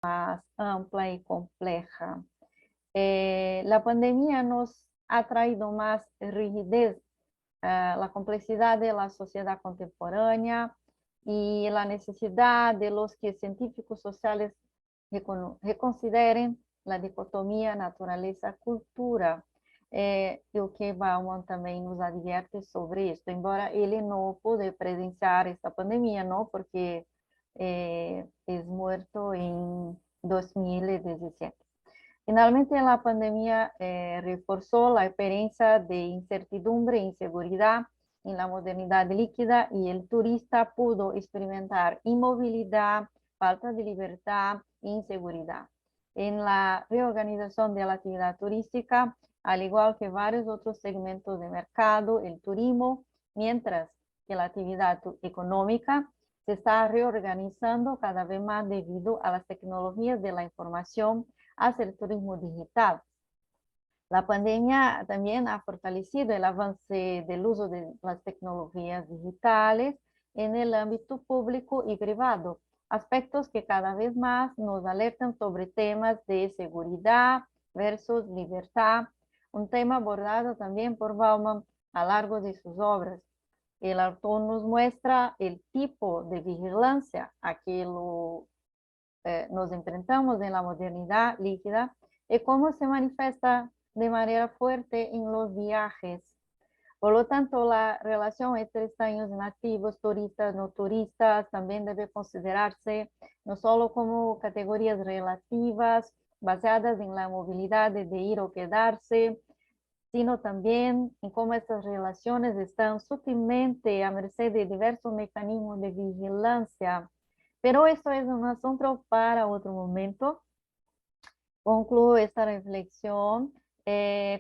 más amplia y compleja. La pandemia nos ha traído más rigidez, la complejidad de la sociedad contemporánea y la necesidad de los que científicos sociales reconsideren la dicotomía naturaleza-cultura. E o que Bauman também nos advierte sobre isso, embora ele não pude presenciar esta pandemia, não, porque é muerto em 2017. Finalmente, la pandemia reforzó la experiencia de incertidumbre e inseguridad en la modernidad líquida y el turista pudo experimentar inmovilidad, falta de libertad e inseguridad. En la reorganización de la actividad turística, al igual que varios otros segmentos de mercado, el turismo, mientras que la actividad económica se está reorganizando cada vez más debido a las tecnologías de la información hacia el turismo digital. La pandemia también ha fortalecido el avance del uso de las tecnologías digitales en el ámbito público y privado, aspectos que cada vez más nos alertan sobre temas de seguridad versus libertad, un tema abordado también por Bauman a lo largo de sus obras. El autor nos muestra el tipo de vigilancia a que nos enfrentamos en la modernidad líquida y cómo se manifiesta de manera fuerte en los viajes. Por lo tanto, la relación entre extraños nativos, turistas, no turistas, también debe considerarse no solo como categorías relativas basadas en la movilidad de ir o quedarse, sino también en cómo estas relaciones están sutilmente a merced de diversos mecanismos de vigilancia. Pero eso es un asunto para otro momento. Concluyo esta reflexión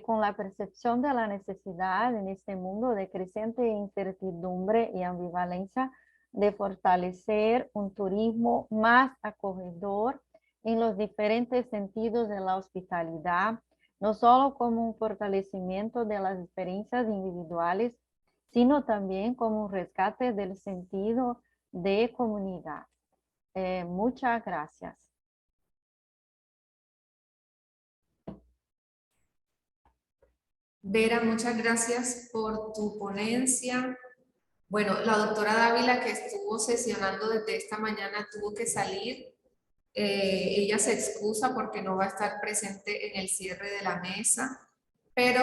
con la percepción de la necesidad en este mundo de creciente incertidumbre y ambivalencia de fortalecer un turismo más acogedor en los diferentes sentidos de la hospitalidad, no solo como un fortalecimiento de las experiencias individuales, sino también como un rescate del sentido de comunidad. Muchas gracias. Vera, muchas gracias por tu ponencia. Bueno, la doctora Dávila, que estuvo sesionando desde esta mañana, tuvo que salir. Ella se excusa porque no va a estar presente en el cierre de la mesa, pero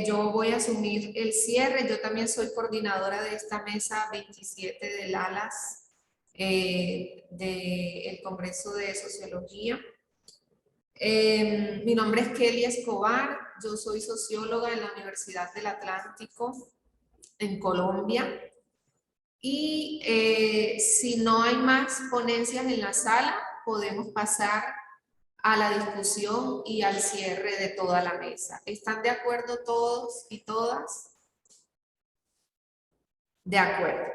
yo voy a asumir el cierre. Yo también soy coordinadora de esta mesa 27 del ALAS del Congreso de Sociología. Mi nombre es Kelly Escobar, yo soy socióloga en la Universidad del Atlántico en Colombia. Y si no hay más ponencias en la sala, podemos pasar a la discusión y al cierre de toda la mesa. ¿Están de acuerdo todos y todas? De acuerdo.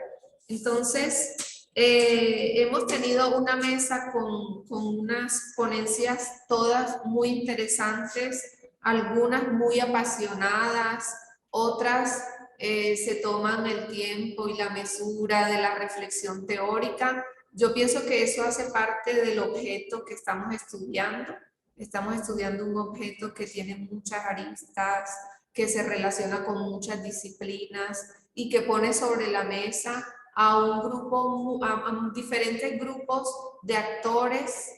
Entonces, hemos tenido una mesa con unas ponencias todas muy interesantes, algunas muy apasionadas, otras se toman el tiempo y la mesura de la reflexión teórica. Yo pienso que eso hace parte del objeto que estamos estudiando. Estamos estudiando un objeto que tiene muchas aristas, que se relaciona con muchas disciplinas y que pone sobre la mesa a un grupo, a diferentes grupos de actores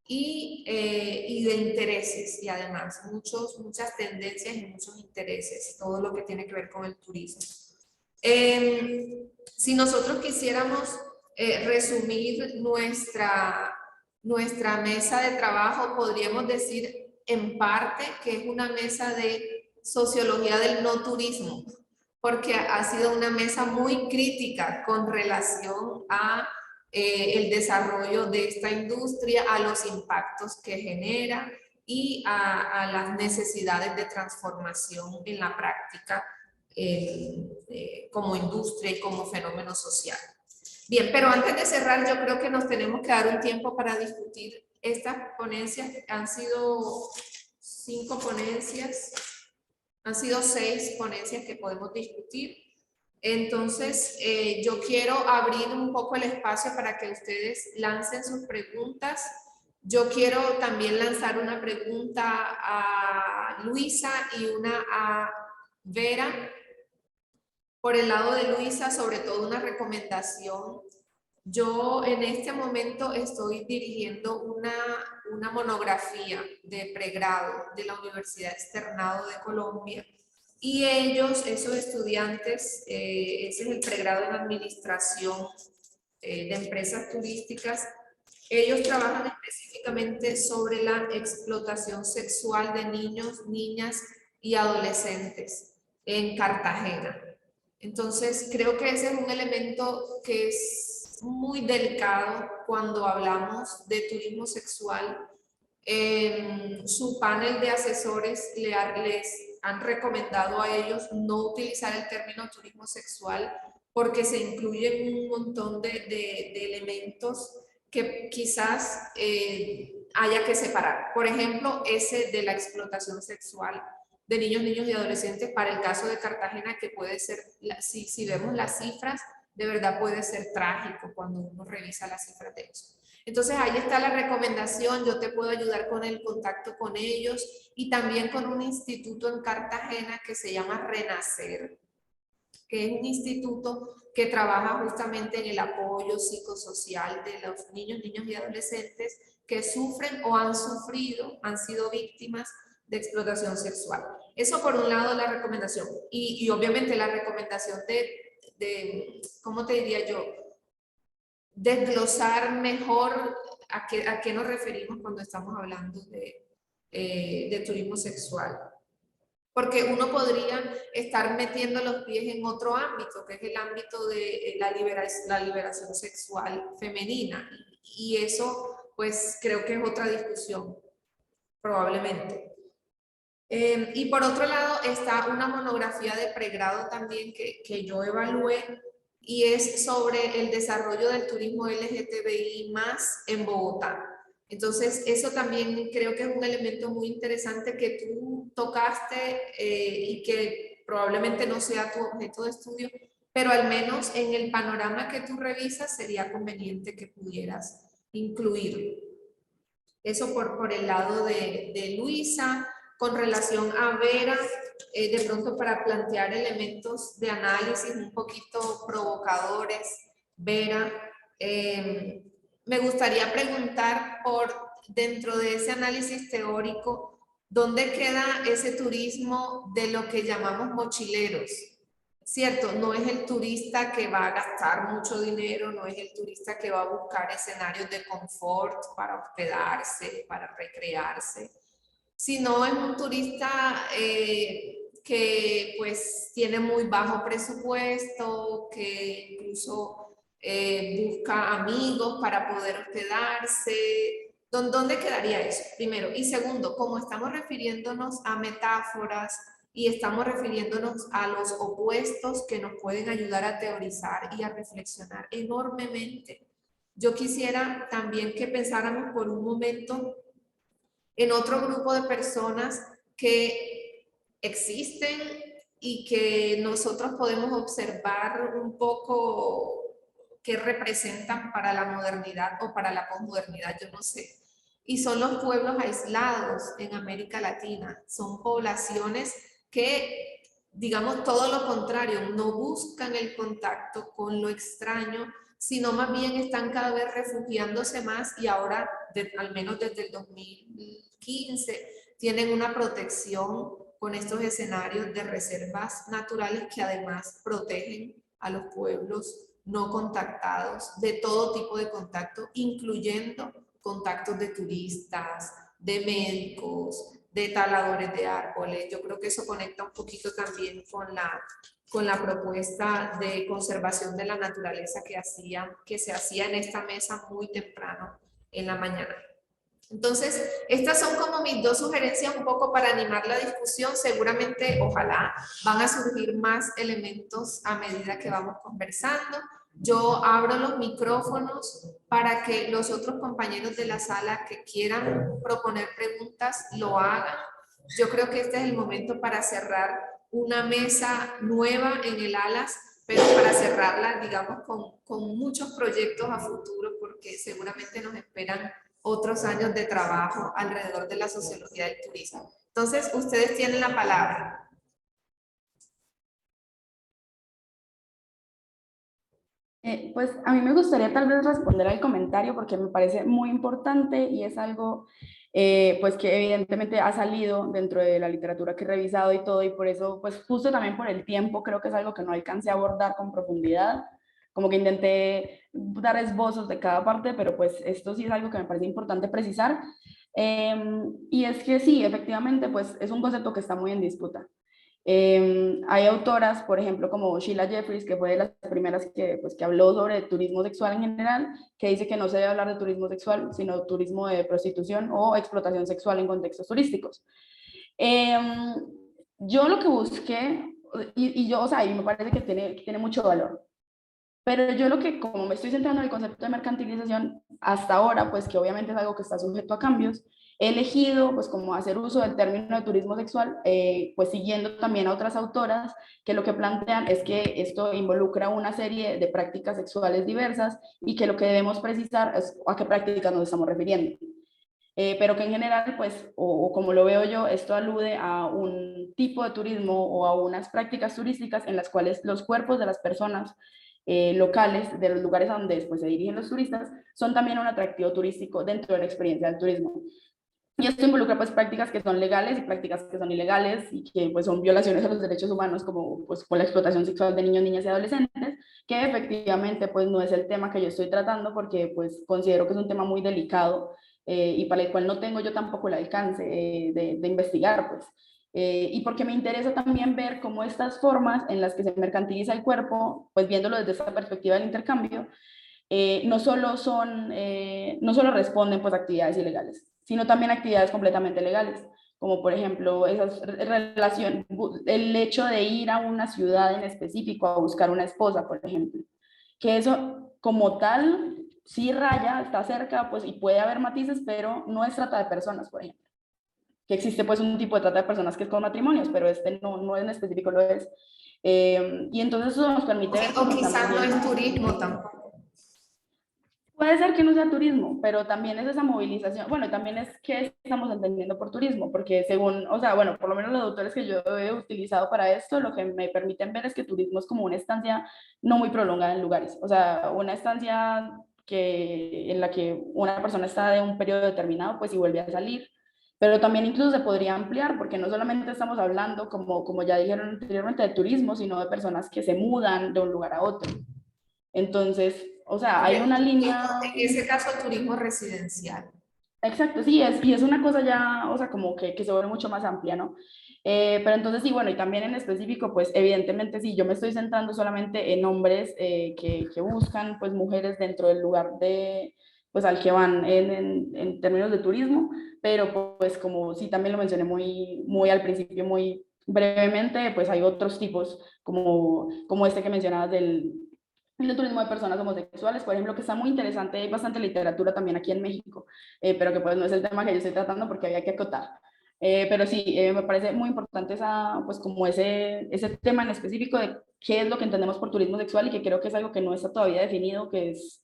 y de intereses, y además muchas tendencias y muchos intereses, todo lo que tiene que ver con el turismo. Si nosotros quisiéramos resumir nuestra mesa de trabajo, podríamos decir en parte que es una mesa de sociología del no turismo, porque ha sido una mesa muy crítica con relación a el desarrollo de esta industria, a los impactos que genera y a las necesidades de transformación en la práctica como industria y como fenómeno social. Bien, pero antes de cerrar, yo creo que nos tenemos que dar un tiempo para discutir estas ponencias. Han sido 5 ponencias. Han sido 6 ponencias que podemos discutir. Entonces, yo quiero abrir un poco el espacio para que ustedes lancen sus preguntas Yo quiero también lanzar una pregunta a Luisa y una a Vera. Por el lado de Luisa, sobre todo una recomendación. Yo en este momento estoy dirigiendo una monografía de pregrado de la Universidad Externado de Colombia y ellos, esos estudiantes, ese es el pregrado en administración de empresas turísticas, ellos trabajan específicamente sobre la explotación sexual de niños, niñas y adolescentes en Cartagena. Entonces, creo que ese es un elemento que es muy delicado cuando hablamos de turismo sexual. Su panel de asesores les han recomendado a ellos no utilizar el término turismo sexual porque se incluyen un montón de elementos que quizás haya que separar. Por ejemplo, ese de la explotación sexual de niños, niños y adolescentes para el caso de Cartagena, que puede ser, si vemos las cifras, de verdad puede ser trágico cuando uno revisa las cifras de eso. Entonces ahí está la recomendación, yo te puedo ayudar con el contacto con ellos y también con un instituto en Cartagena que se llama Renacer, que es un instituto que trabaja justamente en el apoyo psicosocial de los niños, niños y adolescentes que sufren o han sufrido, han sido víctimas de explotación sexual. Eso por un lado la recomendación. Y obviamente la recomendación de, ¿cómo te diría yo? Desglosar mejor a qué nos referimos cuando estamos hablando de turismo sexual. Porque uno podría estar metiendo los pies en otro ámbito, que es el ámbito de la liberación sexual femenina. Y eso, pues, creo que es otra discusión, probablemente. Y por otro lado está una monografía de pregrado también que yo evalué y es sobre el desarrollo del turismo LGTBI más en Bogotá. Entonces, eso también creo que es un elemento muy interesante que tú tocaste y que probablemente no sea tu objeto de estudio, pero al menos en el panorama que tú revisas sería conveniente que pudieras incluirlo. Eso por el lado de Luisa. Con relación a Vera, de pronto para plantear elementos de análisis un poquito provocadores, Vera, me gustaría preguntar por dentro de ese análisis teórico, ¿dónde queda ese turismo de lo que llamamos mochileros? Cierto, no es el turista que va a gastar mucho dinero, no es el turista que va a buscar escenarios de confort para hospedarse, para recrearse, sino es un turista que pues tiene muy bajo presupuesto, que incluso busca amigos para poder hospedarse. ¿Dónde quedaría eso? Primero. Y segundo, como estamos refiriéndonos a metáforas y estamos refiriéndonos a los opuestos que nos pueden ayudar a teorizar y a reflexionar enormemente, yo quisiera también que pensáramos por un momento en otro grupo de personas que existen y que nosotros podemos observar un poco qué representan para la modernidad o para la posmodernidad, yo no sé. Y son los pueblos aislados en América Latina. Son poblaciones que, digamos, todo lo contrario, no buscan el contacto con lo extraño, sino más bien están cada vez refugiándose más y ahora, al menos desde el 2015, tienen una protección con estos escenarios de reservas naturales que además protegen a los pueblos no contactados de todo tipo de contacto, incluyendo contactos de turistas, de médicos, de taladores de árboles. Yo creo que eso conecta un poquito también con la propuesta de conservación de la naturaleza que se hacía en esta mesa muy temprano en la mañana. Entonces, estas son como mis dos sugerencias un poco para animar la discusión. Seguramente, ojalá, van a surgir más elementos a medida que vamos conversando. Yo abro los micrófonos para que los otros compañeros de la sala que quieran proponer preguntas lo hagan. Yo creo que este es el momento para cerrar una mesa nueva en el ALAS, pero para cerrarla, digamos, con muchos proyectos a futuro, porque seguramente nos esperan otros años de trabajo alrededor de la sociología del turismo. Entonces, ustedes tienen la palabra. Pues a mí me gustaría tal vez responder al comentario porque me parece muy importante y es algo pues que evidentemente ha salido dentro de la literatura que he revisado y todo, y por eso pues justo también por el tiempo creo que es algo que no alcancé a abordar con profundidad, como que intenté dar esbozos de cada parte, pero pues esto sí es algo que me parece importante precisar. Y es que sí, efectivamente pues es un concepto que está muy en disputa. Hay autoras, por ejemplo, como Sheila Jeffries, que fue de las primeras que, pues, que habló sobre turismo sexual en general, que dice que no se debe hablar de turismo sexual, sino turismo de prostitución o explotación sexual en contextos turísticos. Eh, yo lo que busqué, y yo, o sea, y me parece que tiene mucho valor, pero yo lo que, como me estoy centrando en el concepto de mercantilización, hasta ahora, pues que obviamente es algo que está sujeto a cambios, he elegido pues como hacer uso del término de turismo sexual, pues siguiendo también a otras autoras que lo que plantean es que esto involucra una serie de prácticas sexuales diversas y que lo que debemos precisar es a qué prácticas nos estamos refiriendo. Pero que en general, pues, o como lo veo yo, esto alude a un tipo de turismo o a unas prácticas turísticas en las cuales los cuerpos de las personas locales, de los lugares a donde después se dirigen los turistas, son también un atractivo turístico dentro de la experiencia del turismo. Y esto involucra pues prácticas que son legales y prácticas que son ilegales y que pues son violaciones a los derechos humanos como pues con la explotación sexual de niños, niñas y adolescentes, que efectivamente pues no es el tema que yo estoy tratando porque pues considero que es un tema muy delicado y para el cual no tengo yo tampoco el alcance de investigar pues. Y porque me interesa también ver cómo estas formas en las que se mercantiliza el cuerpo, pues viéndolo desde esa perspectiva del intercambio, no solo no solo responden pues a actividades ilegales, sino también actividades completamente legales, como por ejemplo esas relaciones, el hecho de ir a una ciudad en específico a buscar una esposa, por ejemplo, que eso como tal sí raya, está cerca, pues y puede haber matices, pero no es trata de personas, por ejemplo, que existe pues un tipo de trata de personas que es con matrimonios, pero este no en específico lo es. Y entonces eso nos permite ver O como quizás no también es turismo tampoco. puede ser que no sea turismo, pero también es esa movilización. Bueno, también es qué estamos entendiendo por turismo, porque según, o sea, bueno, por lo menos los autores que yo he utilizado para esto, lo que me permiten ver es que turismo es como una estancia no muy prolongada en lugares. O sea, una estancia en la que una persona está de un periodo determinado, pues y vuelve a salir. Pero también incluso se podría ampliar, porque no solamente estamos hablando, como ya dijeron anteriormente, de turismo, sino de personas que se mudan de un lugar a otro. Entonces, o sea, hay una línea. En ese caso, turismo residencial. Exacto, sí, y es una cosa ya, o sea, como que se vuelve mucho más amplia, ¿no? Pero entonces sí, bueno, y también en específico, pues evidentemente sí, yo me estoy centrando solamente en hombres que buscan, pues mujeres dentro del lugar pues al que van en términos de turismo, pero pues como sí también lo mencioné muy al principio, muy brevemente, pues hay otros tipos, como este que mencionabas del turismo de personas homosexuales, por ejemplo, que está muy interesante, hay bastante literatura también aquí en México, pero que pues no es el tema que yo estoy tratando porque había que acotar. Pero sí, me parece muy importante pues como ese tema en específico de qué es lo que entendemos por turismo sexual y que creo que es algo que no está todavía definido, que es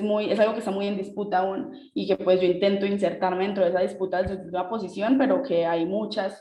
algo que está muy en disputa aún y que pues yo intento insertarme dentro de esa disputa desde una posición, pero que hay muchas